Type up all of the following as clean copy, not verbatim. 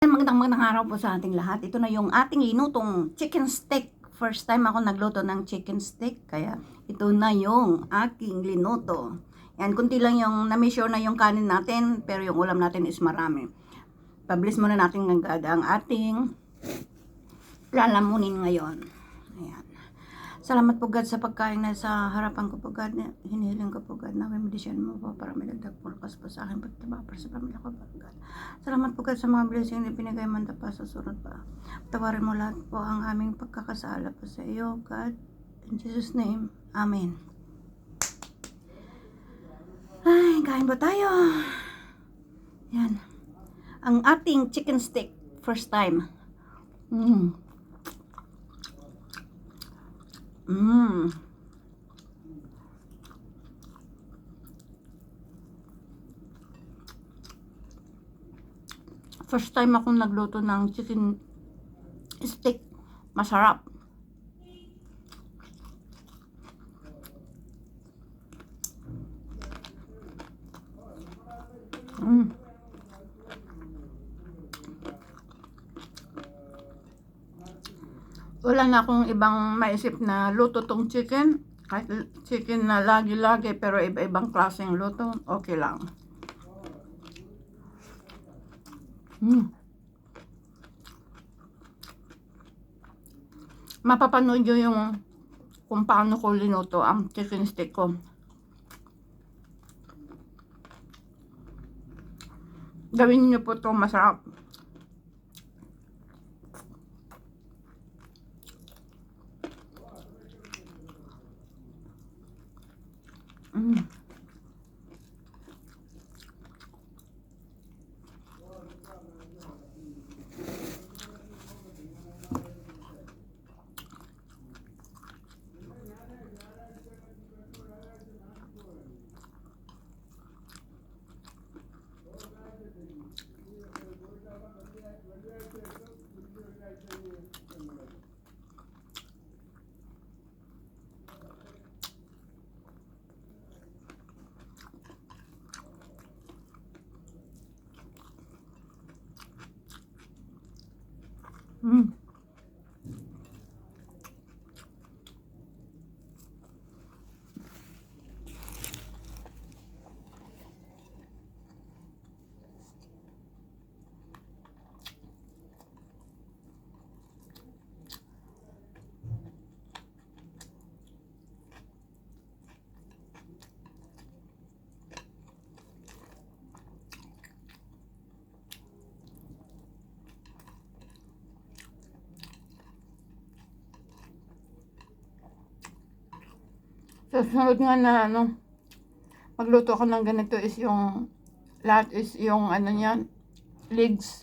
Magandang araw po sa ating lahat. Ito na yung ating linutong chicken steak. First time ako nagluto ng chicken steak, kaya ito na yung aking linuto. Yan, kunti lang yung na-measure na yung kanin natin, pero yung ulam natin is marami. Pabilis muna natin agad ang ating lalamunin ngayon. Ayan. Salamat po God sa pagkain na sa harapan ko po God. Hinihiling ko po God na may medisyon mo po para may dagdag po lakas po sa akin pagtaba para sa pamilya ko po God. Salamat po God sa mga blessing na pinagay man pa sa sunod pa. Tawarin mo lahat po ang aming pagkakasala po sa iyo God. In Jesus name, Amen. Ay, kain po tayo. Yan. Ang ating chicken steak. First time. First time akong nagluto ng chicken steak. Masarap. Wala na akong ibang maisip na luto tong chicken. Kahit chicken na lagi-lagi pero iba-ibang klaseng luto, okay lang. Mapapanood nyo yung kung paano ko linuto ang chicken steak ko. Gawin nyo po ito, masarap. Susunod nga na magluto ko ng ganito is yung lahat is yung niyan, legs.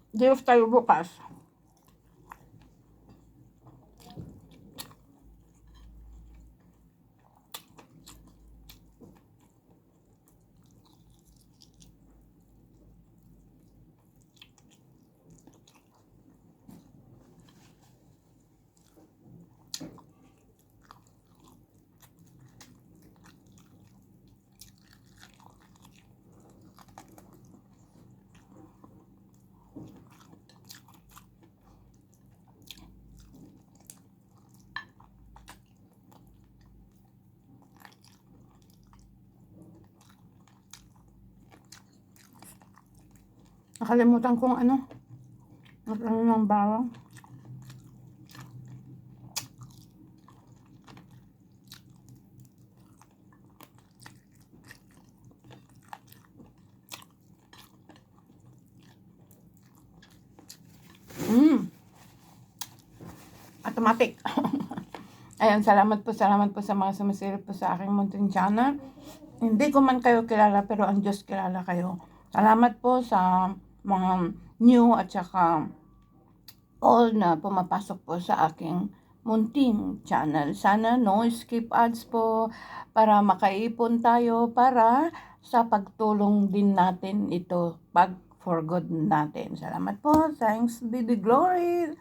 Di off tayo bukas. Nakalimutan kong ano ng bawang. Automatic. Ayan, salamat po sa mga sumisilip po sa aking munting channel. Hindi ko man kayo kilala, pero ang Diyos kilala kayo. Salamat po sa mga new at saka all na pumapasok po sa aking munting channel. Sana no skip ads po para makaipon tayo para sa pagtulong din natin ito pag for good natin. Salamat po. Thanks be the glory.